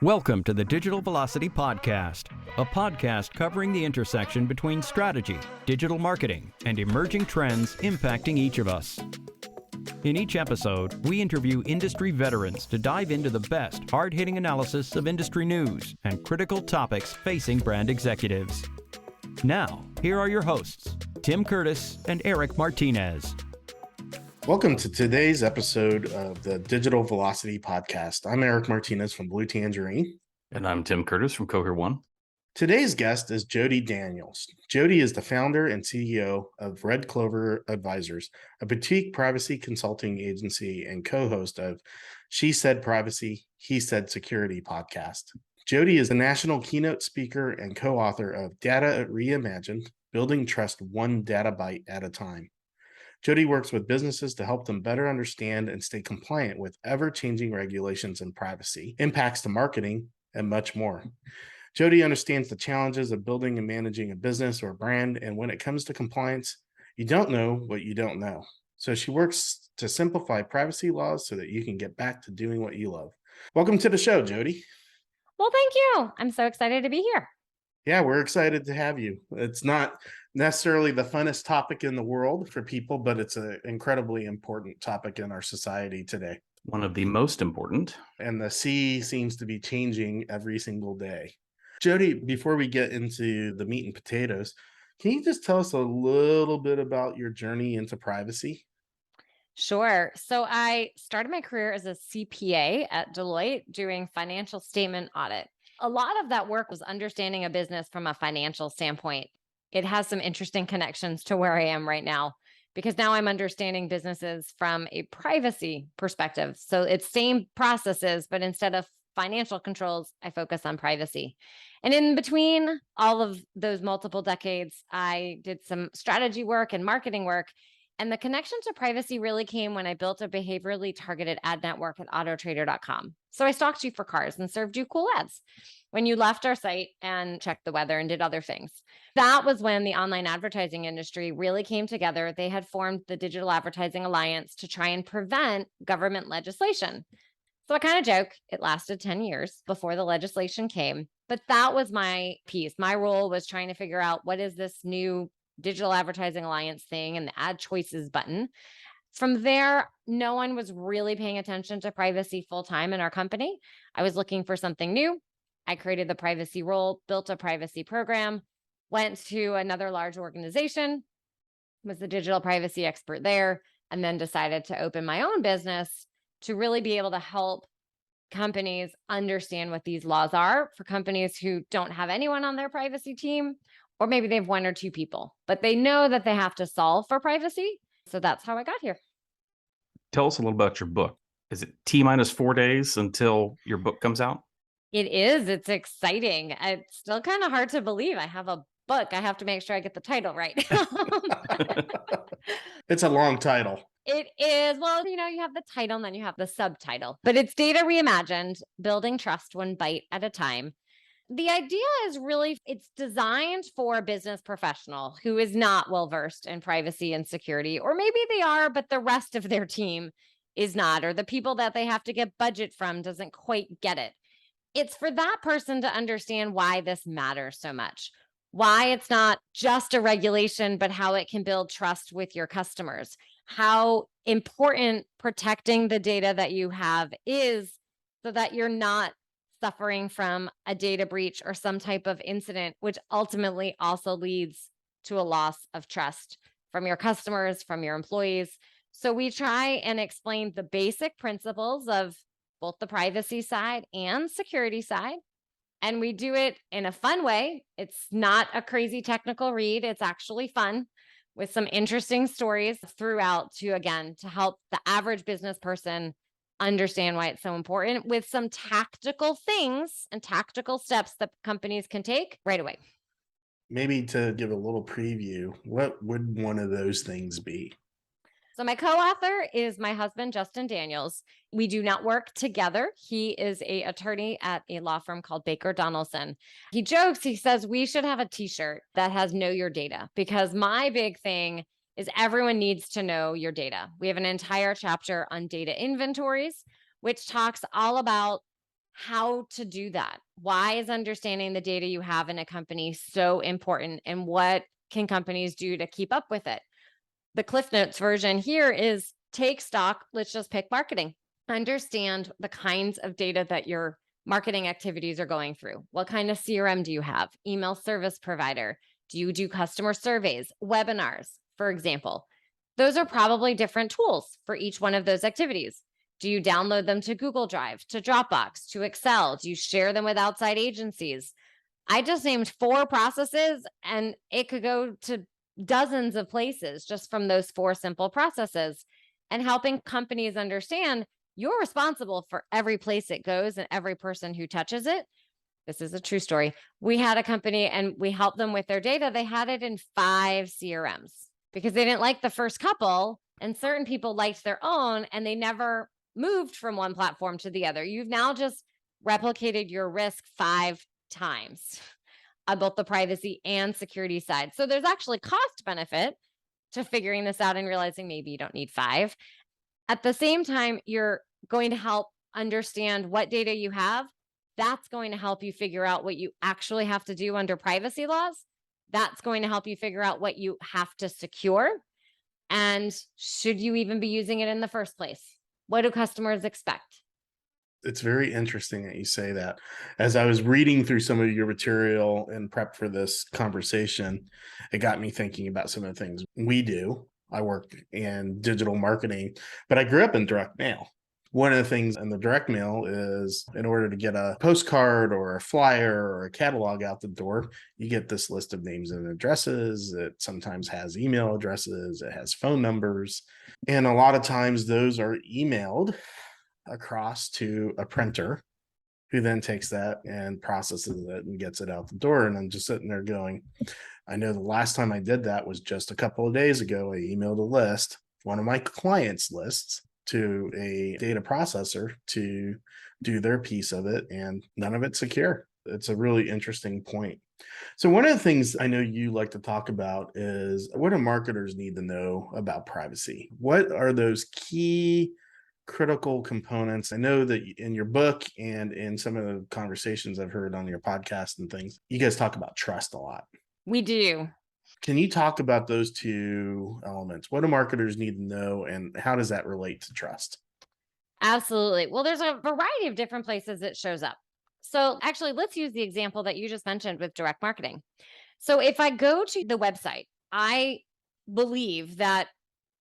Welcome to the Digital Velocity Podcast, a podcast covering the intersection between strategy, digital marketing, and emerging trends impacting each of us. In each episode, we interview industry veterans to dive into the best, hard-hitting analysis of industry news and critical topics facing brand executives. Now, here are your hosts, Tim Curtis and Erik Martinez. Welcome to today's episode of the Digital Velocity Podcast. I'm Erik Martinez from Blue Tangerine. And I'm Tim Curtis from Coher One. Today's guest is Jodi Daniels. Jodi is the founder and CEO of Red Clover Advisors, a boutique privacy consulting agency and co-host of She Said Privacy, He Said Security podcast. Jodi is a national keynote speaker and co-author of Data Reimagined, Building Trust One Data Byte at a Time. Jodi works with businesses to help them better understand and stay compliant with ever-changing regulations and privacy, impacts to marketing, and much more. Jodi understands the challenges of building and managing a business or brand, and when it comes to compliance, you don't know what you don't know. So she works to simplify privacy laws so that you can get back to doing what you love. Welcome to the show, Jodi. Well, thank you. I'm so excited to be here. Yeah, we're excited to have you. It's not necessarily the funnest topic in the world for people, but it's an incredibly important topic in our society today. One of the most important. And the sea seems to be changing every single day. Jodi, before we get into the meat and potatoes, can you just tell us a little bit about your journey into privacy? Sure. So I started my career as a CPA at Deloitte doing financial statement audit. A lot of that work was understanding a business from a financial standpoint. It has some interesting connections to where I am right now, because now I'm understanding businesses from a privacy perspective. So it's same processes, but instead of financial controls, I focus on privacy. And in between all of those multiple decades, I did some strategy work and marketing work. And the connection to privacy really came when I built a behaviorally targeted ad network at autotrader.com. So I stalked you for cars and served you cool ads when you left our site and checked the weather and did other things. That was when the online advertising industry really came together. They had formed the Digital Advertising Alliance to try and prevent government legislation. So I kind of joke, it lasted 10 years before the legislation came, but that was my piece. My role was trying to figure out what is this new Digital Advertising Alliance thing and the ad choices button. From there, no one was really paying attention to privacy full time in our company. I was looking for something new. I created the privacy role, built a privacy program, went to another large organization, was the digital privacy expert there, and then decided to open my own business to really be able to help companies understand what these laws are for companies who don't have anyone on their privacy team, or maybe they have one or two people, but they know that they have to solve for privacy. So that's how I got here. Tell us a little about your book. Is it T-minus 4 days until your book comes out? It is. It's exciting. It's still kind of hard to believe I have a book. I have to make sure I get the title right. It's a long title. It is. Well, you have the title and then you have the subtitle, but it's Data Reimagined, Building Trust One Byte at a Time. The idea is really, it's designed for a business professional who is not well-versed in privacy and security, or maybe they are, but the rest of their team is not, or the people that they have to get budget from doesn't quite get it. It's for that person to understand why this matters so much, why it's not just a regulation, but how it can build trust with your customers, how important protecting the data that you have is so that you're not suffering from a data breach or some type of incident, which ultimately also leads to a loss of trust from your customers, from your employees. So we try and explain the basic principles of both the privacy side and security side. And we do it in a fun way. It's not a crazy technical read. It's actually fun with some interesting stories throughout to help the average business person understand why it's so important with some tactical things and tactical steps that companies can take right away. Maybe to give a little preview, what would one of those things be? So my co-author is my husband, Justin Daniels. We do not work together. He is an attorney at a law firm called Baker Donaldson. He jokes, he says, we should have a t-shirt that has Know Your Data, because my big thing is everyone needs to know your data. We have an entire chapter on data inventories, which talks all about how to do that. Why is understanding the data you have in a company so important, and what can companies do to keep up with it? The Cliff Notes version here is take stock. Let's just pick marketing. Understand the kinds of data that your marketing activities are going through. What kind of CRM do you have? Email service provider? Do you do customer surveys, webinars, for example? Those are probably different tools for each one of those activities. Do you download them to Google Drive, to Dropbox, to Excel? Do you share them with outside agencies? I just named 4 processes, and it could go to dozens of places just from those 4 simple processes. And helping companies understand you're responsible for every place it goes and every person who touches it. This is a true story. We had a company and we helped them with their data. They had it in 5 CRMs because they didn't like the first couple, and certain people liked their own, and they never moved from one platform to the other. You've now just replicated your risk 5 times on both the privacy and security side. So there's actually cost benefit to figuring this out and realizing maybe you don't need 5. At the same time, you're going to help understand what data you have. That's going to help you figure out what you actually have to do under privacy laws. That's going to help you figure out what you have to secure. And should you even be using it in the first place? What do customers expect? It's very interesting that you say that. As I was reading through some of your material and prep for this conversation, it got me thinking about some of the things we do. I work in digital marketing, but I grew up in direct mail. One of the things in the direct mail is, in order to get a postcard or a flyer or a catalog out the door, you get this list of names and addresses. It sometimes has email addresses, it has phone numbers, and a lot of times those are emailed across to a printer, who then takes that and processes it and gets it out the door. And I'm just sitting there going, I know the last time I did that was just a couple of days ago. I emailed a list, one of my clients' lists, to a data processor to do their piece of it, and none of it's secure. It's a really interesting point. So one of the things I know you like to talk about is, what do marketers need to know about privacy? What are those key critical components? I know that in your book and in some of the conversations I've heard on your podcast and things, you guys talk about trust a lot. We do. Can you talk about those 2 elements? What do marketers need to know, and how does that relate to trust? Absolutely. Well, there's a variety of different places it shows up. So actually, let's use the example that you just mentioned with direct marketing. So if I go to the website, I believe that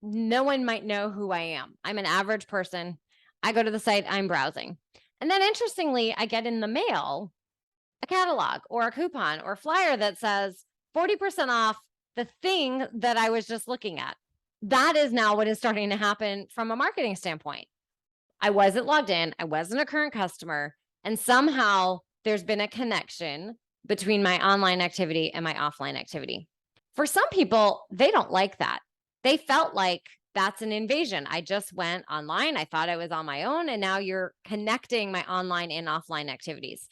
no one might know who I am. I'm an average person. I go to the site, I'm browsing. And then interestingly, I get in the mail a catalog or a coupon or flyer that says 40% off the thing that I was just looking at. That is now what is starting to happen from a marketing standpoint. I wasn't logged in, I wasn't a current customer, and somehow there's been a connection between my online activity and my offline activity. For some people, they don't like that. They felt like that's an invasion. I just went online, I thought I was on my own, and now you're connecting my online and offline activities.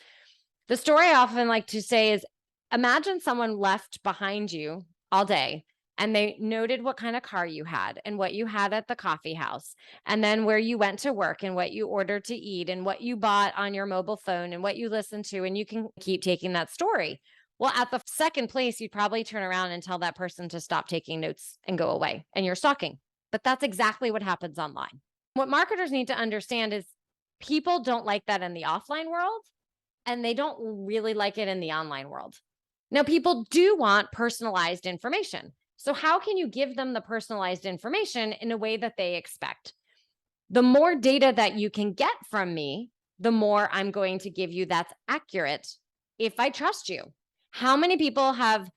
The story I often like to say is, imagine someone left behind you all day and they noted what kind of car you had and what you had at the coffee house, and then where you went to work and what you ordered to eat and what you bought on your mobile phone and what you listened to, and you can keep taking that story. Well, at the second place, you'd probably turn around and tell that person to stop taking notes and go away, and you're stalking. But that's exactly what happens online. What marketers need to understand is people don't like that in the offline world, and they don't really like it in the online world. Now, people do want personalized information. So how can you give them the personalized information in a way that they expect? The more data that you can get from me, the more I'm going to give you that's accurate if I trust you. How many people have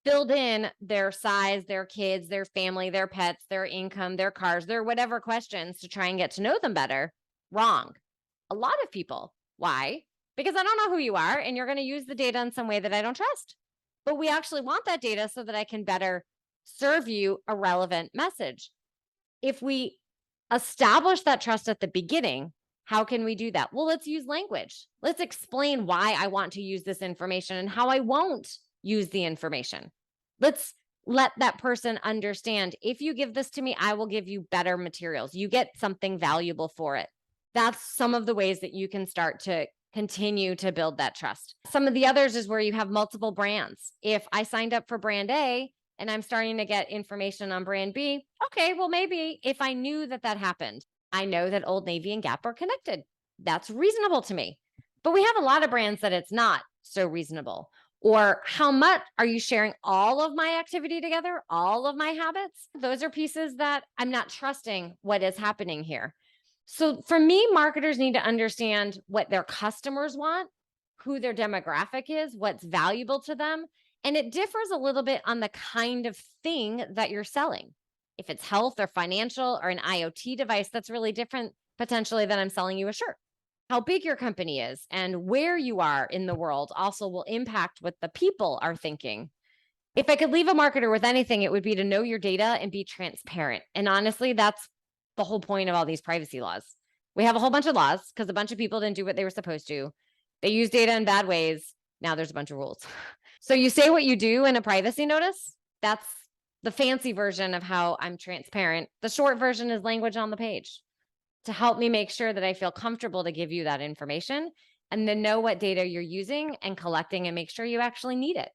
filled in their size, their kids, their family, their pets, their income, their cars, their whatever questions to try and get to know them better? Wrong. A lot of people. Why? Because I don't know who you are, and you're going to use the data in some way that I don't trust. But we actually want that data so that I can better serve you a relevant message. If we establish that trust at the beginning, how can we do that? Well, let's use language. Let's explain why I want to use this information and how I won't use the information. Let's let that person understand, if you give this to me, I will give you better materials. You get something valuable for it. That's some of the ways that you can start to continue to build that trust. Some of the others is where you have multiple brands. If I signed up for brand A and I'm starting to get information on brand B, okay, well, maybe if I knew that that happened, I know that Old Navy and Gap are connected. That's reasonable to me. But we have a lot of brands that it's not so reasonable. Or how much are you sharing all of my activity together, all of my habits? Those are pieces that I'm not trusting what is happening here. So for me, marketers need to understand what their customers want, who their demographic is, what's valuable to them. And it differs a little bit on the kind of thing that you're selling. If it's health or financial or an IoT device, that's really different potentially than I'm selling you a shirt. How big your company is and where you are in the world also will impact what the people are thinking. If I could leave a marketer with anything, it would be to know your data and be transparent. And honestly, that's the whole point of all these privacy laws. We have a whole bunch of laws because a bunch of people didn't do what they were supposed to. They use data in bad ways. Now there's a bunch of rules. So you say what you do in a privacy notice. That's the fancy version of how I'm transparent. The short version is language on the page to help me make sure that I feel comfortable to give you that information and then know what data you're using and collecting and make sure you actually need it.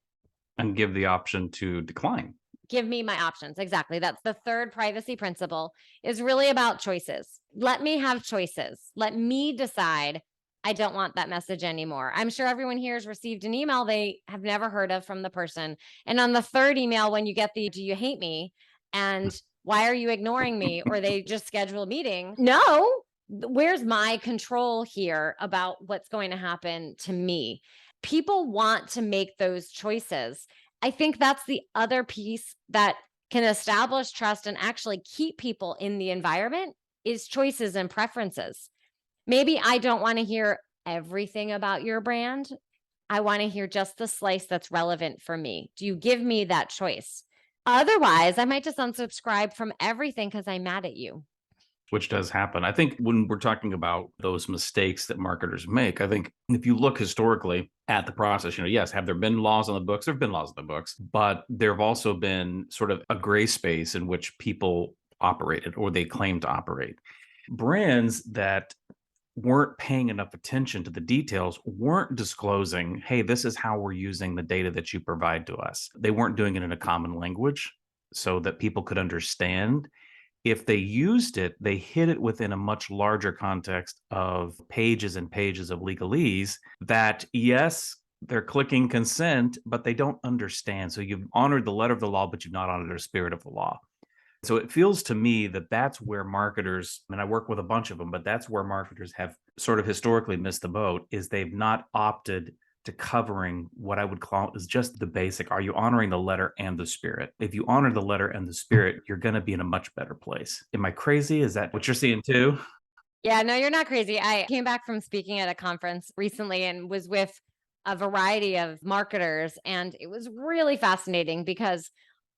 And give the option to decline. Give me my options. Exactly. That's the third privacy principle, is really about choices. Let me have choices. Let me decide I don't want that message anymore. I'm sure everyone here has received an email they have never heard of from the person. And on the third email, when you get the, do you hate me? And why are you ignoring me? Or they just schedule a meeting. No, where's my control here about what's going to happen to me? People want to make those choices. I think that's the other piece that can establish trust and actually keep people in the environment is choices and preferences. Maybe I don't want to hear everything about your brand. I want to hear just the slice that's relevant for me. Do you give me that choice? Otherwise, I might just unsubscribe from everything because I'm mad at you. Which does happen. I think when we're talking about those mistakes that marketers make, I think if you look historically at the process, yes, have there been laws on the books? There have been laws on the books, but there have also been sort of a gray space in which people operated or they claim to operate. Brands that weren't paying enough attention to the details weren't disclosing, hey, this is how we're using the data that you provide to us. They weren't doing it in a common language so that people could understand. If they used it, they hid it within a much larger context of pages and pages of legalese that, yes, they're clicking consent, but they don't understand. So you've honored the letter of the law, but you've not honored the spirit of the law. So it feels to me that that's where marketers, and I work with a bunch of them, but that's where marketers have sort of historically missed the boat, is they've not opted to covering what I would call is just the basic. Are you honoring the letter and the spirit? If you honor the letter and the spirit, you're going to be in a much better place. Am I crazy? Is that what you're seeing too? Yeah, no, you're not crazy. I came back from speaking at a conference recently and was with a variety of marketers. And it was really fascinating because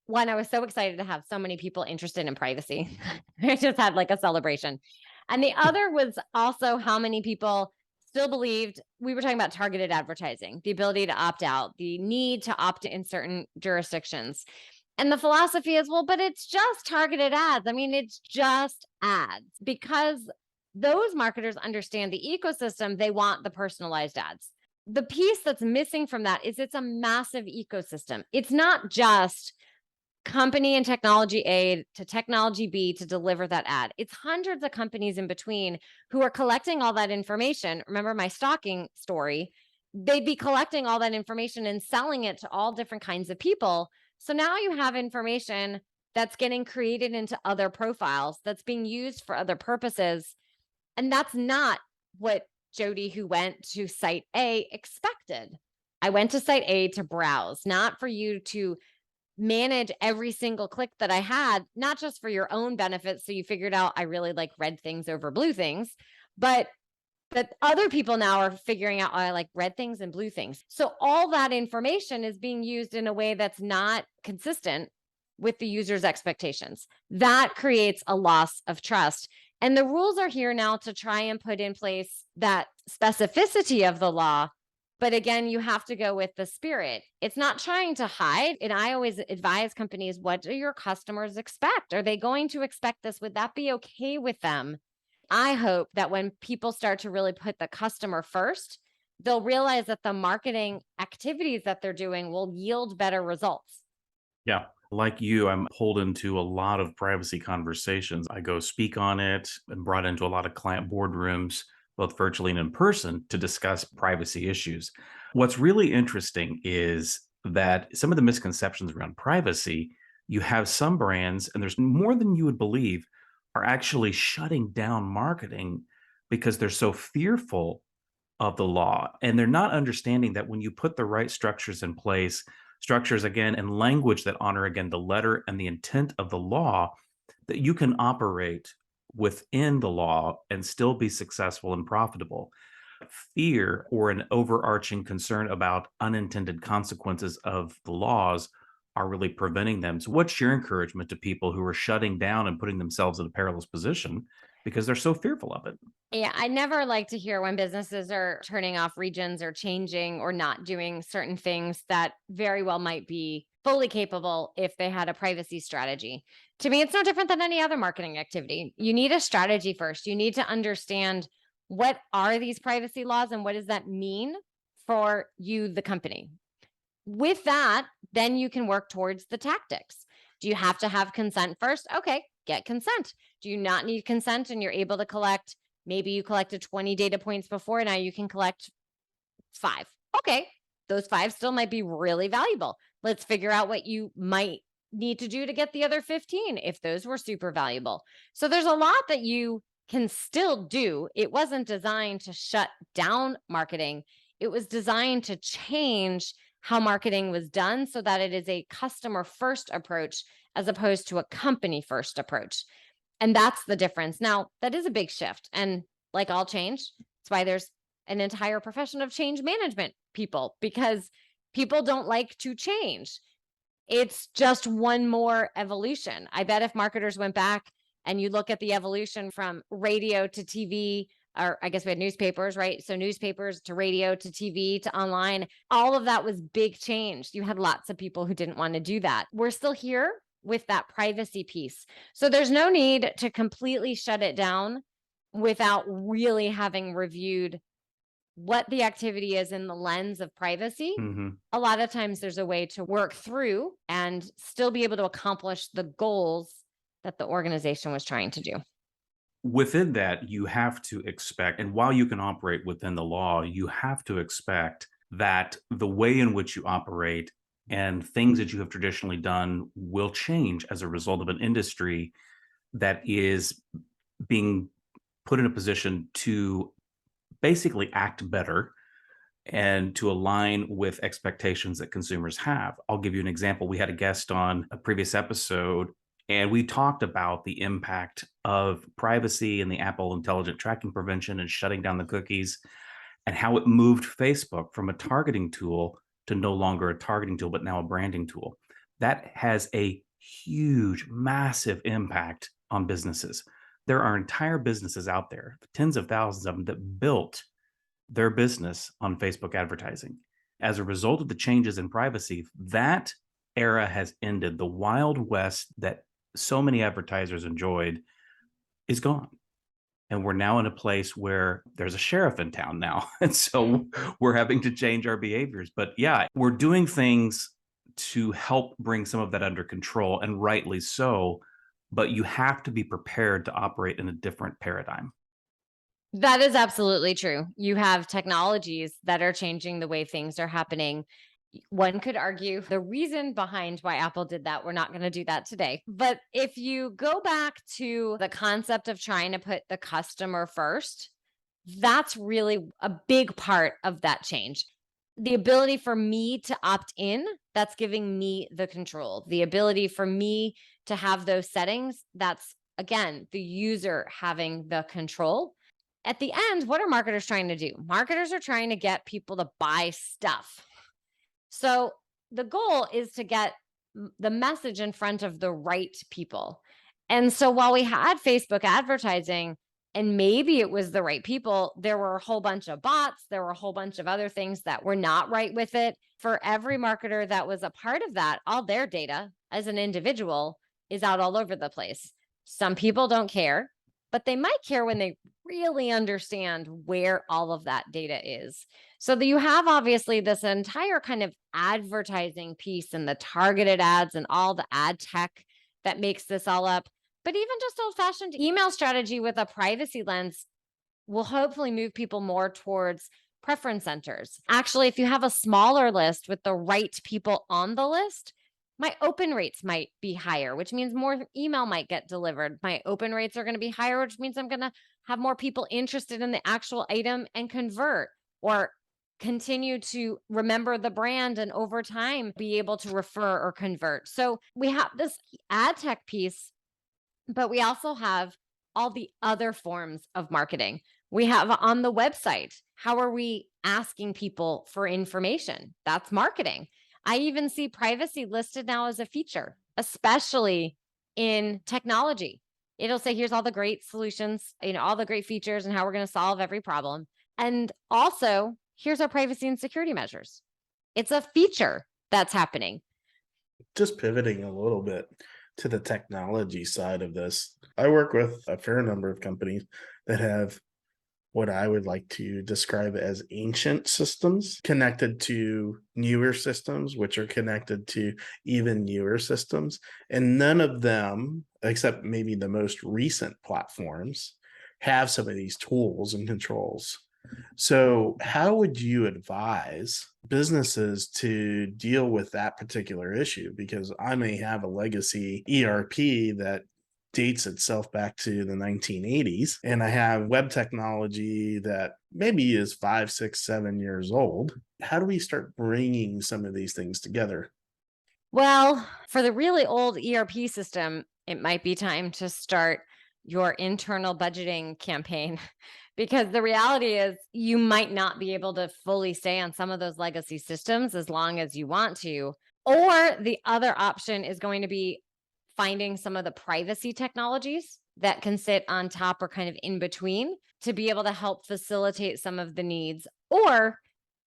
one, I was so excited to have so many people interested in privacy. I just had like a celebration. And the other was also how many people still believed we were talking about targeted advertising, the ability to opt out, the need to opt in certain jurisdictions. And the philosophy is, well, but it's just targeted ads. I mean, it's just ads because those marketers understand the ecosystem. They want the personalized ads. The piece that's missing from that is it's a massive ecosystem. It's not just company and technology A to technology B to deliver that ad. It's hundreds of companies in between who are collecting all that information. Remember my stalking story? They'd be collecting all that information and selling it to all different kinds of people. So now you have information that's getting created into other profiles that's being used for other purposes. And that's not what Jodi, who went to site A, expected. I went to site A to browse, not for you to manage every single click that I had, not just for your own benefit. So you figured out I really like red things over blue things, but that other people now are figuring out, oh, I like red things and blue things. So all that information is being used in a way that's not consistent with the user's expectations. That creates a loss of trust. And the rules are here now to try and put in place that specificity of the law. But again, you have to go with the spirit. It's not trying to hide. And I always advise companies, what do your customers expect? Are they going to expect this? Would that be okay with them? I hope that when people start to really put the customer first, they'll realize that the marketing activities that they're doing will yield better results. Yeah. Like you, I'm pulled into a lot of privacy conversations. I go speak on it and brought into a lot of client boardrooms, both virtually and in person, to discuss privacy issues. What's really interesting is that some of the misconceptions around privacy, you have some brands, and there's more than you would believe, are actually shutting down marketing because they're so fearful of the law. And they're not understanding that when you put the right structures in place, structures again and language that honor again the letter and the intent of the law, that you can operate within the law and still be successful and profitable. Fear or an overarching concern about unintended consequences of the laws are really preventing them. So, what's your encouragement to people who are shutting down and putting themselves in a perilous position because they're so fearful of it? Yeah, I never like to hear when businesses are turning off regions or changing or not doing certain things that very well might be fully capable if they had a privacy strategy. To me, it's no different than any other marketing activity. You need a strategy first. You need to understand what are these privacy laws and what does that mean for you, the company. With that, then you can work towards the tactics. Do you have to have consent first? Okay, get consent. Do you not need consent and you're able to collect? Maybe you collected 20 data points before. Now you can collect 5. Okay, those 5 still might be really valuable. Let's figure out what you might need to do to get the other 15 if those were super valuable. So there's a lot that you can still do. It wasn't designed to shut down marketing, it was designed to change how marketing was done so that it is a customer first approach as opposed to a company first approach. And that's the difference. Now, that is a big shift. And like all change, that's why there's an entire profession of change management people, because people don't like to change. It's just one more evolution. I bet if marketers went back and you look at the evolution from radio to TV, or I guess we had newspapers, right? So newspapers to radio to TV to online, all of that was big change. You had lots of people who didn't want to do that. We're still here with that privacy piece. So there's no need to completely shut it down without really having reviewed what the activity is in the lens of privacy. A lot of times there's a way to work through and still be able to accomplish the goals that the organization was trying to do. Within that, you have to expect, and while you can operate within the law, you have to expect that the way in which you operate and things that you have traditionally done will change as a result of an industry that is being put in a position to basically act better and to align with expectations that consumers have. I'll give you an example. We had a guest on a previous episode, and we talked about the impact of privacy and the Apple Intelligent Tracking Prevention and shutting down the cookies, and how it moved Facebook from a targeting tool to no longer a targeting tool, but now a branding tool. That has a huge, massive impact on businesses. There are entire businesses out there, tens of thousands of them, that built their business on Facebook advertising. As a result of the changes in privacy, that era has ended. The Wild West that so many advertisers enjoyed is gone. And we're now in a place where there's a sheriff in town now. And so we're having to change our behaviors. But yeah, we're doing things to help bring some of that under control, and rightly so. But you have to be prepared to operate in a different paradigm. That is absolutely true. You have technologies that are changing the way things are happening. One could argue the reason behind why Apple did that, we're not going to do that today. But if you go back to the concept of trying to put the customer first, that's really a big part of that change. The ability for me to opt in, that's giving me the control. The ability for me to have those settings, that's again, the user having the control. At the end, what are marketers trying to do? Marketers are trying to get people to buy stuff. So the goal is to get the message in front of the right people. And so while we had Facebook advertising, and maybe it was the right people, there were a whole bunch of bots, there were a whole bunch of other things that were not right with it. For every marketer that was a part of that, all their data as an individual is out all over the place. Some people don't care, but they might care when they really understand where all of that data is. So that you have obviously this entire kind of advertising piece and the targeted ads and all the ad tech that makes this all up. But even just old fashioned email strategy with a privacy lens will hopefully move people more towards preference centers. Actually, if you have a smaller list with the right people on the list, my open rates might be higher, which means more email might get delivered. My open rates are going to be higher, which means I'm going to have more people interested in the actual item and convert or continue to remember the brand and over time be able to refer or convert. So we have this ad tech piece, but we also have all the other forms of marketing. We have on the website, how are we asking people for information? That's marketing. I even see privacy listed now as a feature, especially in technology. It'll say, here's all the great solutions, all the great features and how we're going to solve every problem. And also, here's our privacy and security measures. It's a feature that's happening. Just pivoting a little bit to the technology side of this, I work with a fair number of companies that have what I would like to describe as ancient systems connected to newer systems, which are connected to even newer systems. And none of them, except maybe the most recent platforms, have some of these tools and controls. So, how would you advise businesses to deal with that particular issue? Because I may have a legacy ERP that dates itself back to the 1980s, and I have web technology that maybe is 5, 6, 7 years old. How do we start bringing some of these things together? Well, for the really old ERP system, it might be time to start your internal budgeting campaign because the reality is you might not be able to fully stay on some of those legacy systems as long as you want to. Or the other option is going to be finding some of the privacy technologies that can sit on top or kind of in between to be able to help facilitate some of the needs. Or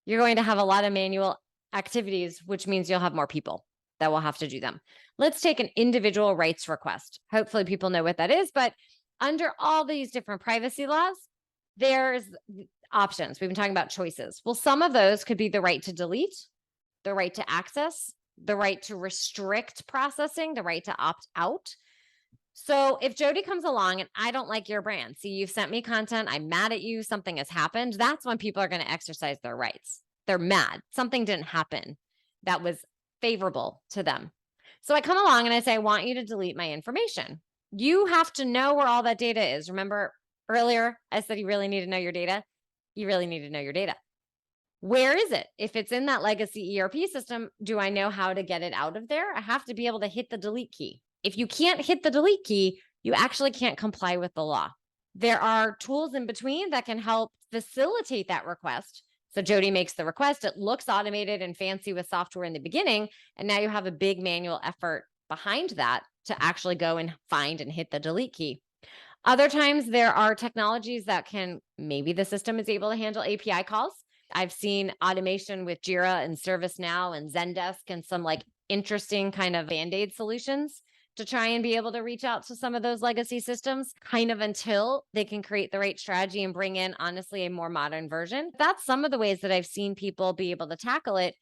you're going to have a lot of manual activities, which means you'll have more people that will have to do them. Let's take an individual rights request. Hopefully people know what that is, but under all these different privacy laws, there's options. We've been talking about choices. Well, some of those could be the right to delete, the right to access, the right to restrict processing, the right to opt out. So if Jodi comes along and I don't like your brand, see, you've sent me content, I'm mad at you, something has happened, that's when people are going to exercise their rights. They're mad. Something didn't happen that was favorable to them. So I come along and I say, I want you to delete my information. You have to know where all that data is. Remember earlier, I said you really need to know your data. You really need to know your data. Where is it? If it's in that legacy ERP system, do I know how to get it out of there? I have to be able to hit the delete key. If you can't hit the delete key, you actually can't comply with the law. There are tools in between that can help facilitate that request. So Jodi makes the request. It looks automated and fancy with software in the beginning. And now you have a big manual effort behind that to actually go and find and hit the delete key. Other times there are technologies that can, maybe the system is able to handle API calls. I've seen automation with Jira and ServiceNow and Zendesk and some like interesting kind of Band-Aid solutions to try and be able to reach out to some of those legacy systems kind of until they can create the right strategy and bring in, honestly, a more modern version. That's some of the ways that I've seen people be able to tackle it.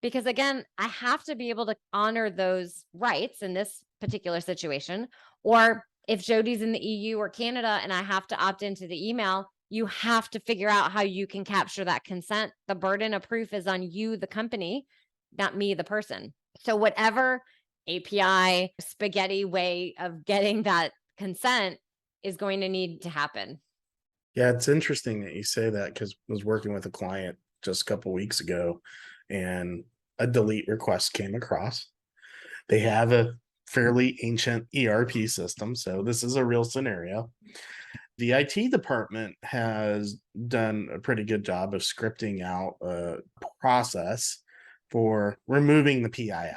Because again, I have to be able to honor those rights in this particular situation. Or if Jodi's in the EU or Canada and I have to opt into the email, you have to figure out how you can capture that consent. The burden of proof is on you, the company, not me, the person. So whatever API spaghetti way of getting that consent is going to need to happen. Yeah, it's interesting that you say that because I was working with a client just a couple weeks ago and a delete request came across. They have a fairly ancient ERP system, so this is a real scenario. The IT department has done a pretty good job of scripting out a process for removing the PII,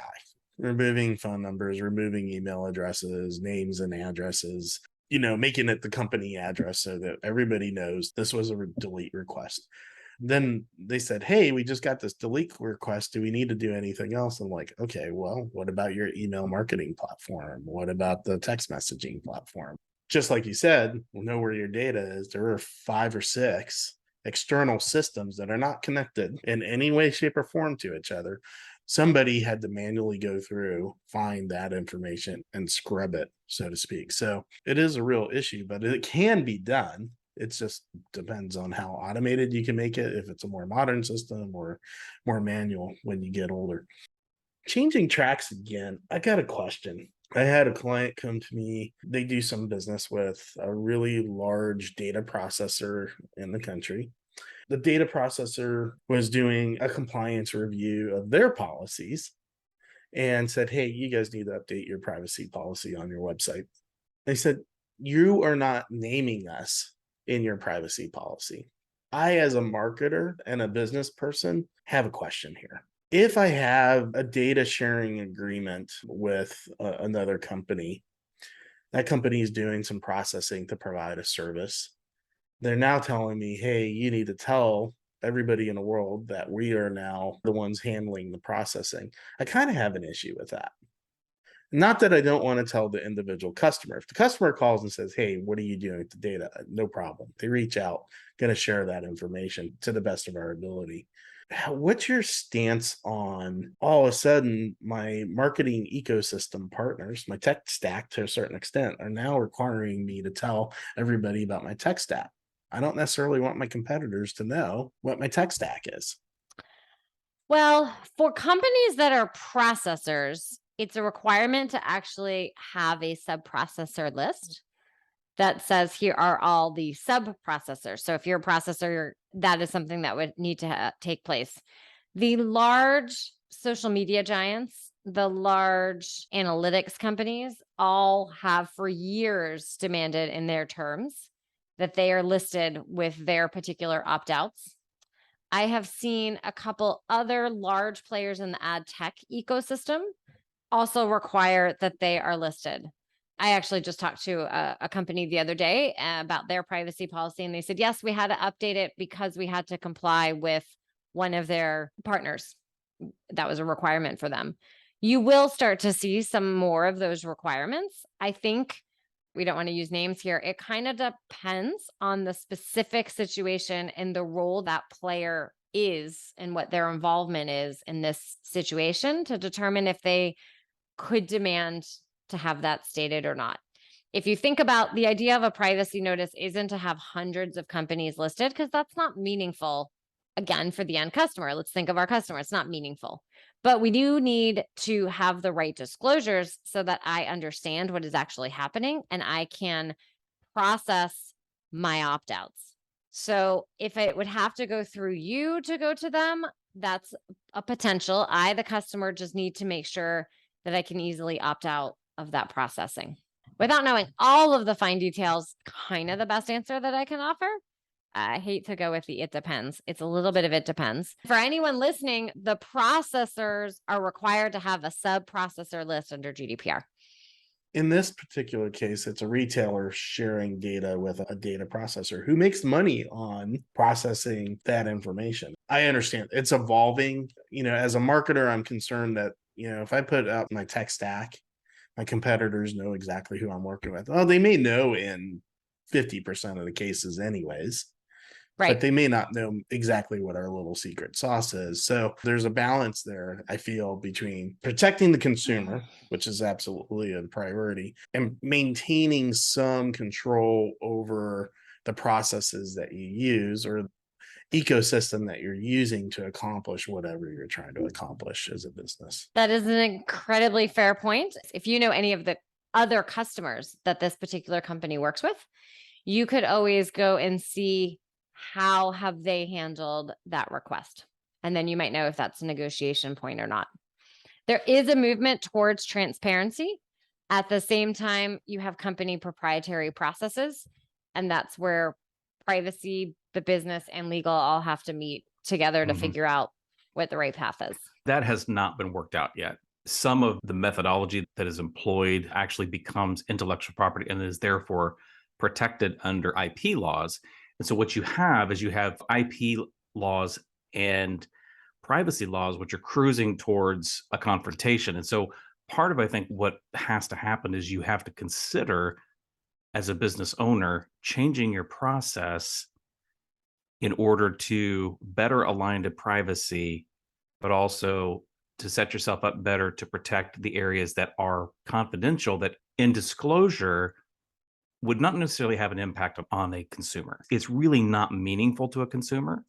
removing phone numbers, removing email addresses, names and addresses, making it the company address so that everybody knows this was a delete request. Then they said, hey, we just got this delete request. Do we need to do anything else? I'm like, okay, well, what about your email marketing platform? What about the text messaging platform? just like you said, know where your data is. There are 5 or 6 external systems that are not connected in any way, shape, or form to each other. Somebody had to manually go through, find that information, and scrub it, so to speak. So it is a real issue, but it can be done. It just depends on how automated you can make it, if it's a more modern system or more manual when you get older. Changing tracks again, I got a question. I had a client come to me. They do some business with a really large data processor in the country. The data processor was doing a compliance review of their policies and said, "Hey, you guys need to update your privacy policy on your website." They said, "You are not naming us in your privacy policy." I, as a marketer and a business person, have a question here. If I have a data sharing agreement with another company, that company is doing some processing to provide a service. They're now telling me, "Hey, you need to tell everybody in the world that we are now the ones handling the processing." I kind of have an issue with that. Not that I don't want to tell the individual customer. If the customer calls and says, "Hey, what are you doing with the data?" No problem. They reach out, going to share that information to the best of our ability. What's your stance on all of a sudden my marketing ecosystem partners, my tech stack to a certain extent, are now requiring me to tell everybody about my tech stack? I don't necessarily want my competitors to know what my tech stack is. Well, for companies that are processors, it's a requirement to actually have a sub-processor list that says here are all the sub-processors. So if you're a processor, that is something that would need to take place. The large social media giants, the large analytics companies all have for years demanded in their terms that they are listed with their particular opt-outs. I have seen a couple other large players in the ad tech ecosystem also require that they are listed. I actually just talked to a company the other day about their privacy policy, and they said, yes, we had to update it because we had to comply with one of their partners. That was a requirement for them. You will start to see some more of those requirements. I think we don't want to use names here. It kind of depends on the specific situation and the role that player is and what their involvement is in this situation to determine if they could demand to have that stated or not. If you think about the idea of a privacy notice isn't to have hundreds of companies listed, because that's not meaningful, again, for the end customer. Let's think of our customer. It's not meaningful. But we do need to have the right disclosures so that I understand what is actually happening and I can process my opt-outs. So if it would have to go through you to go to them, that's a potential. I, the customer, just need to make sure that I can easily opt out of that processing. Without knowing all of the fine details, kind of the best answer that I can offer. I hate to go with the it depends. It's a little bit of it depends. For anyone listening, the processors are required to have a sub-processor list under GDPR. In this particular case, it's a retailer sharing data with a data processor who makes money on processing that information. I understand it's evolving. As a marketer, I'm concerned that, if I put out my tech stack, my competitors know exactly who I'm working with. Well, they may know in 50% of the cases anyways. Right. But they may not know exactly what our little secret sauce is. So there's a balance there, I feel, between protecting the consumer, which is absolutely a priority, and maintaining some control over the processes that you use or ecosystem that you're using to accomplish whatever you're trying to accomplish as a business. That is an incredibly fair point. If you know any of the other customers that this particular company works with, you could always go and see how have they handled that request. And then you might know if that's a negotiation point or not. There is a movement towards transparency. At the same time, you have company proprietary processes, and that's where privacy, the business, and legal all have to meet together to figure out what the right path is. That has not been worked out yet. Some of the methodology that is employed actually becomes intellectual property and is therefore protected under IP laws. And so what you have is you have IP laws and privacy laws, which are cruising towards a confrontation. And so part of, I think, what has to happen is you have to consider as a business owner, changing your process in order to better align to privacy, but also to set yourself up better to protect the areas that are confidential, that in disclosure would not necessarily have an impact on a consumer. It's really not meaningful to a consumer,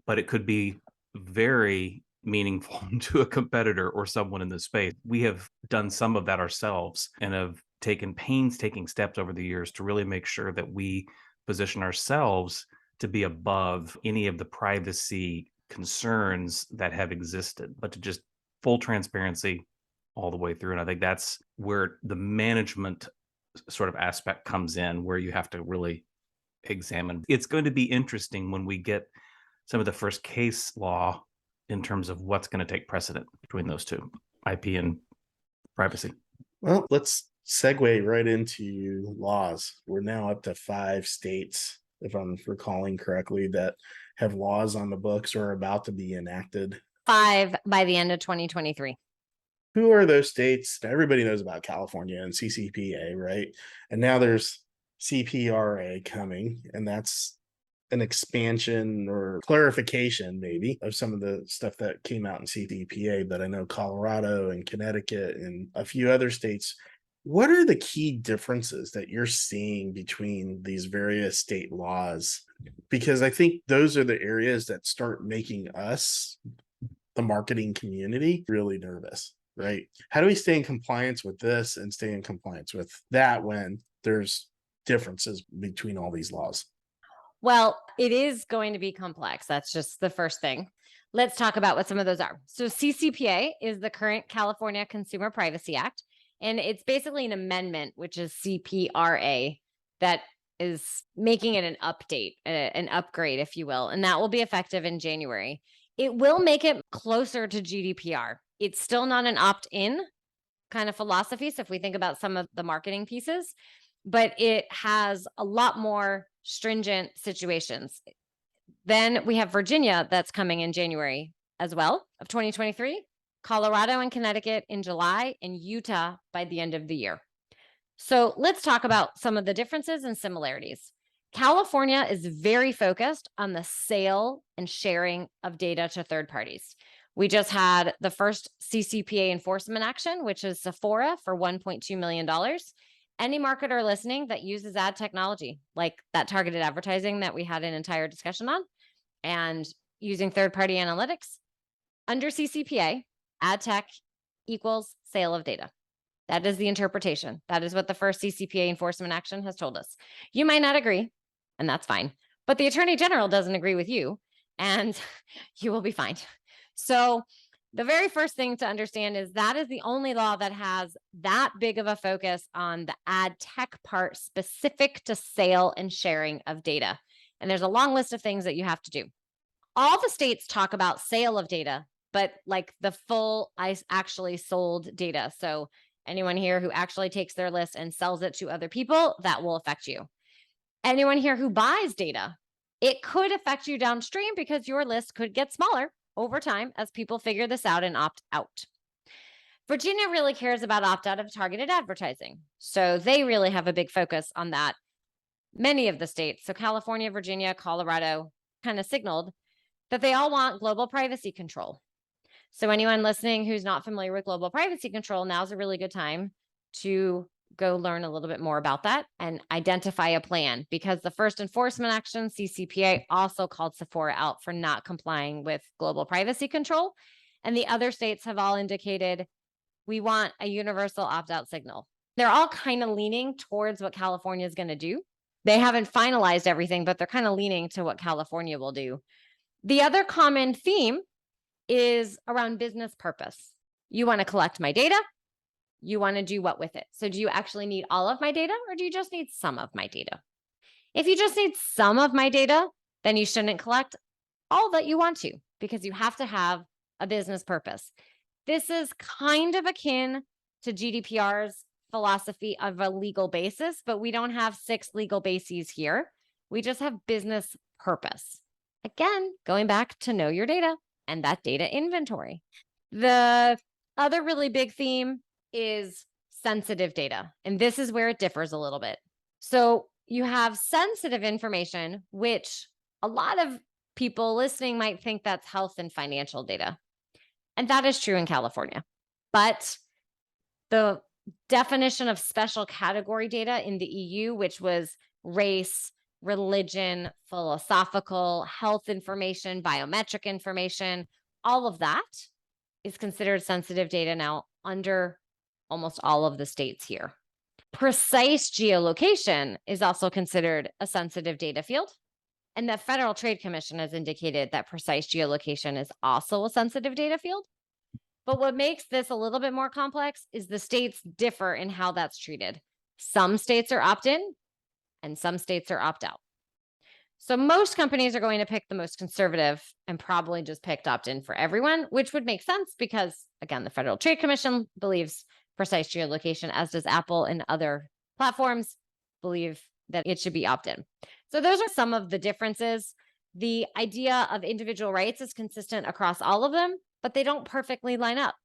but it could be very meaningful to a competitor or someone in the space. We have done some of that ourselves and have taken painstaking steps over the years to really make sure that we position ourselves to be above any of the privacy concerns that have existed, but to just full transparency all the way through. And I think that's where the management sort of aspect comes in, where you have to really examine. It's going to be interesting when we get some of the first case law in terms of what's going to take precedent between those two, IP and privacy. Well, let's segue right into laws. We're now up to 5 states, if I'm recalling correctly, that have laws on the books or are about to be enacted. 5 by the end of 2023. Who are those states? Everybody knows about California and CCPA, right? And now there's CPRA coming, and that's an expansion or clarification maybe of some of the stuff that came out in CCPA. But I know Colorado and Connecticut and a few other states. What are the key differences that you're seeing between these various state laws? Because I think those are the areas that start making us, the marketing community, really nervous, right? How do we stay in compliance with this and stay in compliance with that when there's differences between all these laws? Well, it is going to be complex. That's just the first thing. Let's talk about what some of those are. So CCPA is the current California Consumer Privacy Act, and it's basically an amendment, which is CPRA, that is making it an update, an upgrade, if you will, and that will be effective in January. It will make it closer to GDPR. It's still not an opt-in kind of philosophy. So if we think about some of the marketing pieces, but it has a lot more stringent situations. Then we have Virginia that's coming in January as well of 2023, Colorado and Connecticut in July, and Utah by the end of the year. So let's talk about some of the differences and similarities. California is very focused on the sale and sharing of data to third parties. We just had the first CCPA enforcement action, which is Sephora for $1.2 million. Any marketer listening that uses ad technology, like that targeted advertising that we had an entire discussion on, and using third-party analytics, under CCPA, ad tech equals sale of data. That is the interpretation. That is what the first CCPA enforcement action has told us. You might not agree, and that's fine, but the Attorney General doesn't agree with you, and you will be fine. So the very first thing to understand is that is the only law that has that big of a focus on the ad tech part specific to sale and sharing of data. And there's a long list of things that you have to do. All the states talk about sale of data, but like the full actually sold data. So anyone here who actually takes their list and sells it to other people, that will affect you. Anyone here who buys data, it could affect you downstream because your list could get smaller over time as people figure this out and opt out. Virginia really cares about opt out of targeted advertising. So they really have a big focus on that. Many of the states, so California, Virginia, Colorado, kind of signaled that they all want global privacy control. So anyone listening who's not familiar with global privacy control, now's a really good time to go learn a little bit more about that and identify a plan, because the first enforcement action, CCPA, also called Sephora out for not complying with global privacy control. And the other states have all indicated we want a universal opt-out signal. They're all kind of leaning towards what California is going to do. They haven't finalized everything, but they're kind of leaning to what California will do. The other common theme is around business purpose. You want to collect my data. You want to do what with it? So do you actually need all of my data, or do you just need some of my data? If you just need some of my data, then you shouldn't collect all that you want to, because you have to have a business purpose. This is kind of akin to GDPR's philosophy of a legal basis, but we don't have 6 legal bases here. We just have business purpose. Again, going back to know your data and that data inventory. The other really big theme is sensitive data. And this is where it differs a little bit. So you have sensitive information, which a lot of people listening might think that's health and financial data. And that is true in California. But the definition of special category data in the EU, which was race, religion, philosophical, health information, biometric information, all of that is considered sensitive data now under almost all of the states here. Precise geolocation is also considered a sensitive data field. And the Federal Trade Commission has indicated that precise geolocation is also a sensitive data field. But what makes this a little bit more complex is the states differ in how that's treated. Some states are opt-in and some states are opt-out. So most companies are going to pick the most conservative and probably just picked opt-in for everyone, which would make sense because, again, the Federal Trade Commission believes precise geolocation, as does Apple and other platforms believe that it should be opt-in. So those are some of the differences. The idea of individual rights is consistent across all of them, but they don't perfectly line up.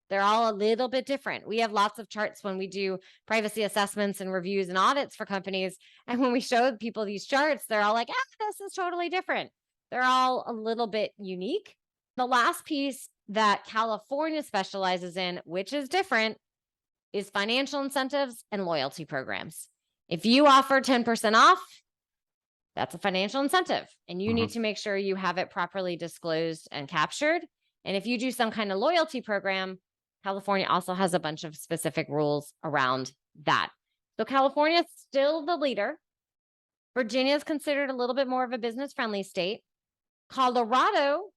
They're all a little bit different. We have lots of charts when we do privacy assessments and reviews and audits for companies. And when we show people these charts, they're all like, this is totally different. They're all a little bit unique. The last piece that California specializes in, which is different, is financial incentives and loyalty programs. If you offer 10% off, that's a financial incentive. And you need to make sure you have it properly disclosed and captured. And if you do some kind of loyalty program, California also has a bunch of specific rules around that. So California is still the leader. Virginia is considered a little bit more of a business-friendly state. Colorado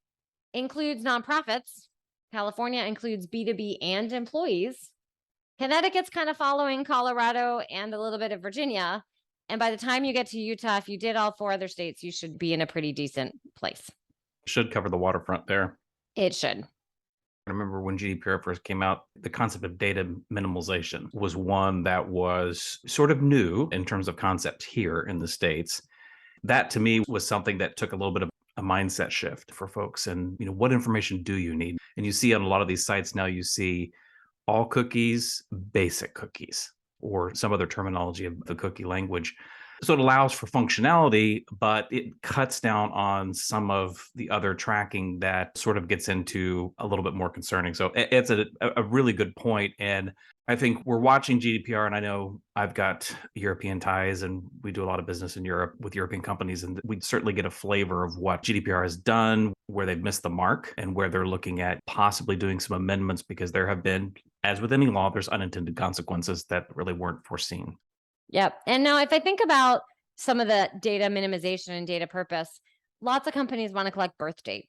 includes nonprofits. California includes B2B and employees. Connecticut's kind of following Colorado and a little bit of Virginia. And by the time you get to Utah, if you did all 4 other states, you should be in a pretty decent place. Should cover the waterfront there. It should. I remember when GDPR first came out, the concept of data minimalization was one that was sort of new in terms of concept here in the States. That to me was something that took a little bit of a mindset shift for folks. And, what information do you need? And you see on a lot of these sites now, you see all cookies, basic cookies, or some other terminology of the cookie language. So it allows for functionality, but it cuts down on some of the other tracking that sort of gets into a little bit more concerning. So it's a really good point. And I think we're watching GDPR, and I know I've got European ties and we do a lot of business in Europe with European companies, and we certainly get a flavor of what GDPR has done, where they've missed the mark, and where they're looking at possibly doing some amendments because there have been, as with any law, there's unintended consequences that really weren't foreseen. Yep. And now if I think about some of the data minimization and data purpose, lots of companies want to collect birth date.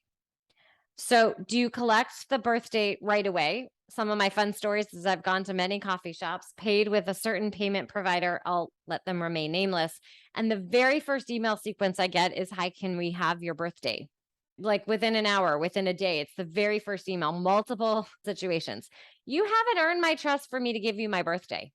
So do you collect the birth date right away? Some of my fun stories is I've gone to many coffee shops, paid with a certain payment provider. I'll let them remain nameless. And the very first email sequence I get is, hi, can we have your birthday? Like within an hour, within a day. It's the very first email, multiple situations. You haven't earned my trust for me to give you my birthday.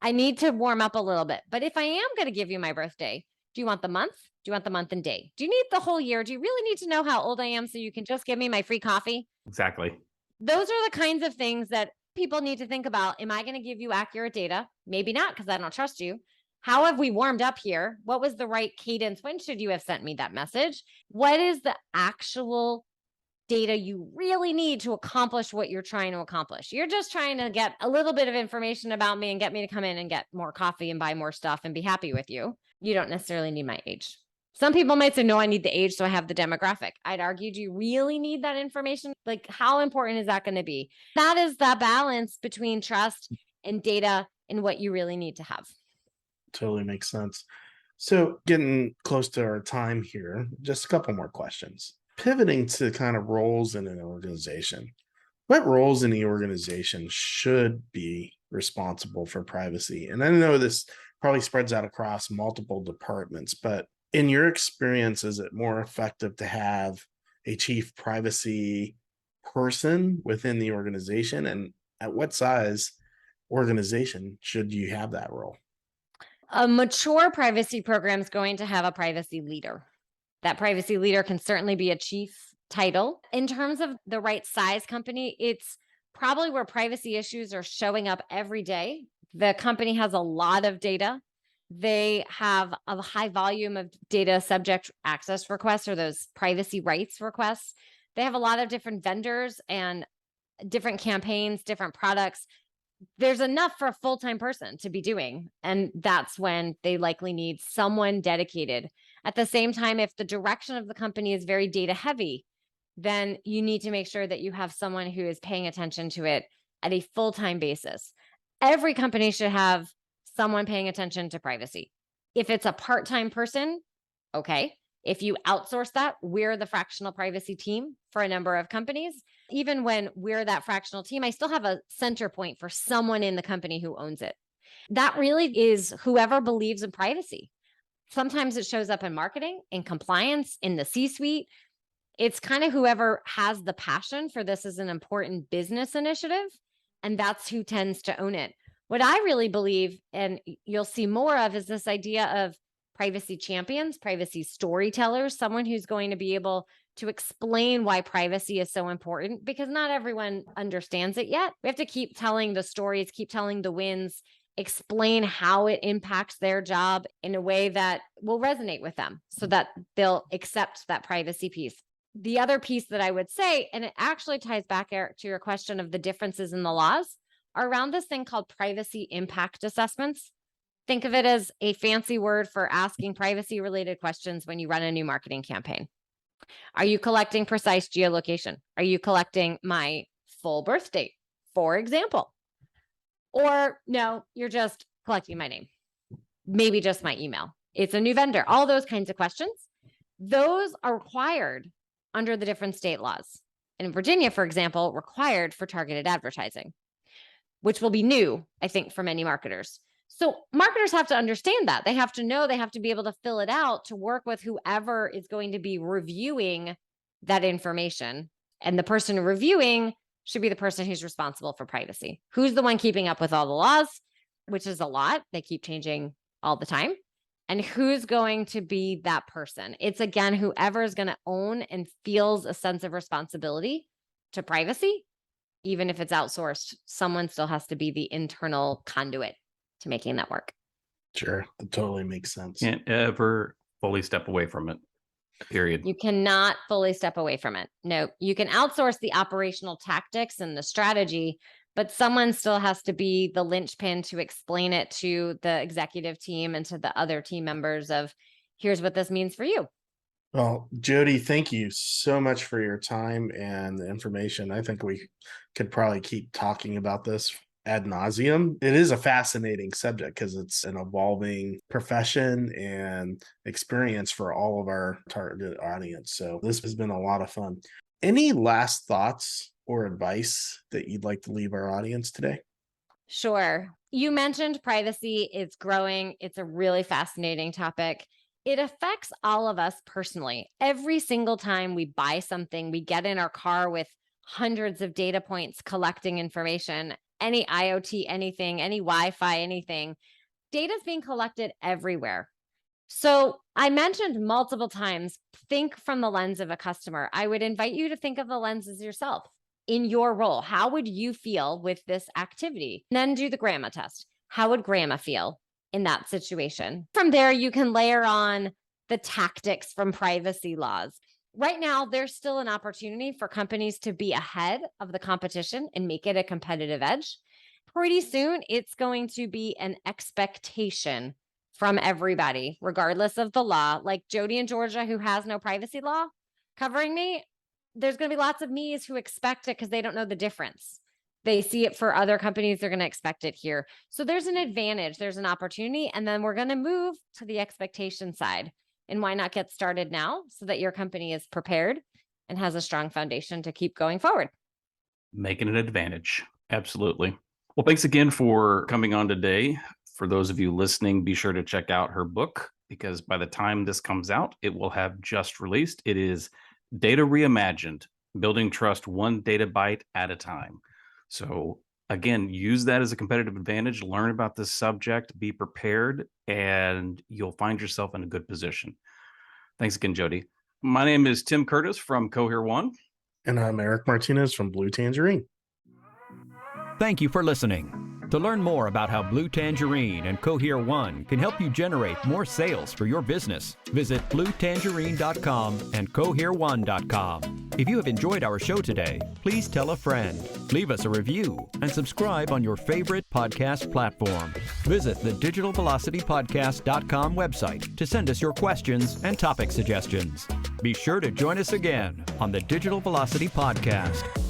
I need to warm up a little bit. But if I am going to give you my birthday, do you want the month? Do you want the month and day? Do you need the whole year? Do you really need to know how old I am so you can just give me my free coffee? Exactly. Those are the kinds of things that people need to think about. Am I going to give you accurate data? Maybe not, because I don't trust you. How have we warmed up here? What was the right cadence? When should you have sent me that message? What is the actual data you really need to accomplish what you're trying to accomplish? You're just trying to get a little bit of information about me and get me to come in and get more coffee and buy more stuff and be happy with you. You don't necessarily need my age. Some people might say, no, I need the age, so I have the demographic. I'd argue, do you really need that information? Like, how important is that going to be? That is the balance between trust and data and what you really need to have. Totally makes sense. So getting close to our time here, just a couple more questions. Pivoting to kind of roles in an organization. What roles in the organization should be responsible for privacy? And I know this probably spreads out across multiple departments, but in your experience, is it more effective to have a chief privacy person within the organization? And at what size organization should you have that role? A mature privacy program is going to have a privacy leader. That privacy leader can certainly be a chief title. In terms of the right size company, it's probably where privacy issues are showing up every day. The company has a lot of data. They have a high volume of data subject access requests, or those privacy rights requests. They have a lot of different vendors and different campaigns, different products. There's enough for a full-time person to be doing. And that's when they likely need someone dedicated. At the same time, if the direction of the company is very data heavy, then you need to make sure that you have someone who is paying attention to it at a full-time basis. Every company should have someone paying attention to privacy. If it's a part-time person, okay. If you outsource that, we're the fractional privacy team for a number of companies. Even when we're that fractional team, I still have a center point for someone in the company who owns it. That really is whoever believes in privacy. Sometimes it shows up in marketing, in compliance, in the C-suite. It's kind of whoever has the passion for this as an important business initiative, and that's who tends to own it. What I really believe, and you'll see more of, is this idea of privacy champions, privacy storytellers, someone who's going to be able to explain why privacy is so important, because not everyone understands it yet. We have to keep telling the stories, keep telling the wins, explain how it impacts their job in a way that will resonate with them so that they'll accept that privacy piece. The other piece that I would say, and it actually ties back, Eric, to your question of the differences in the laws, are around this thing called privacy impact assessments. Think of it as a fancy word for asking privacy related questions when you run a new marketing campaign. Are you collecting precise geolocation? Are you collecting my full birth date, for example? Or no, you're just collecting my name, maybe just my email. It's a new vendor, all those kinds of questions. Those are required under the different state laws. In Virginia, for example, required for targeted advertising, which will be new, I think, for many marketers. So marketers have to understand that. They have to know, they have to be able to fill it out to work with whoever is going to be reviewing that information. And the person reviewing should be the person who's responsible for privacy. Who's the one keeping up with all the laws, which is a lot. They keep changing all the time. And who's going to be that person? It's, again, whoever is going to own and feels a sense of responsibility to privacy. Even if it's outsourced, someone still has to be the internal conduit to making that work. Sure. That totally makes sense. Can't ever fully step away from it, period. You cannot fully step away from it. No, you can outsource the operational tactics and the strategy, but someone still has to be the linchpin to explain it to the executive team and to the other team members of, here's what this means for you. Well, Jodi, thank you so much for your time and the information. I think we could probably keep talking about this ad nauseum. It is a fascinating subject because it's an evolving profession and experience for all of our targeted audience. So this has been a lot of fun. Any last thoughts or advice that you'd like to leave our audience today? Sure. You mentioned privacy. It's growing. It's a really fascinating topic. It affects all of us personally. Every single time we buy something, we get in our car with hundreds of data points collecting information, any IoT, anything, any Wi-Fi, anything. Data is being collected everywhere. So I mentioned multiple times, think from the lens of a customer. I would invite you to think of the lens as yourself in your role. How would you feel with this activity? And then do the grandma test. How would grandma feel in that situation? From there, you can layer on the tactics from privacy laws. Right now, there's still an opportunity for companies to be ahead of the competition and make it a competitive edge. Pretty soon, it's going to be an expectation from everybody, regardless of the law. Like Jodi in Georgia, who has no privacy law covering me, there's going to be lots of me's who expect it because they don't know the difference. They see it for other companies, they're going to expect it here. So there's an advantage, there's an opportunity, and then we're going to move to the expectation side. And why not get started now so that your company is prepared and has a strong foundation to keep going forward? Making an advantage. Absolutely. Well, thanks again for coming on today. For those of you listening, be sure to check out her book, because by the time this comes out, it will have just released. It is Data Reimagined, Building Trust One Data Byte at a Time. So again, use that as a competitive advantage, learn about this subject, be prepared, and you'll find yourself in a good position. Thanks again, Jodi. My name is Tim Curtis from Cohere One. And I'm Eric Martinez from Blue Tangerine. Thank you for listening. To learn more about how Blue Tangerine and Cohere One can help you generate more sales for your business, visit bluetangerine.com and cohere1.com. If you have enjoyed our show today, please tell a friend, leave us a review, and subscribe on your favorite podcast platform. Visit the digitalvelocitypodcast.com website to send us your questions and topic suggestions. Be sure to join us again on the Digital Velocity Podcast.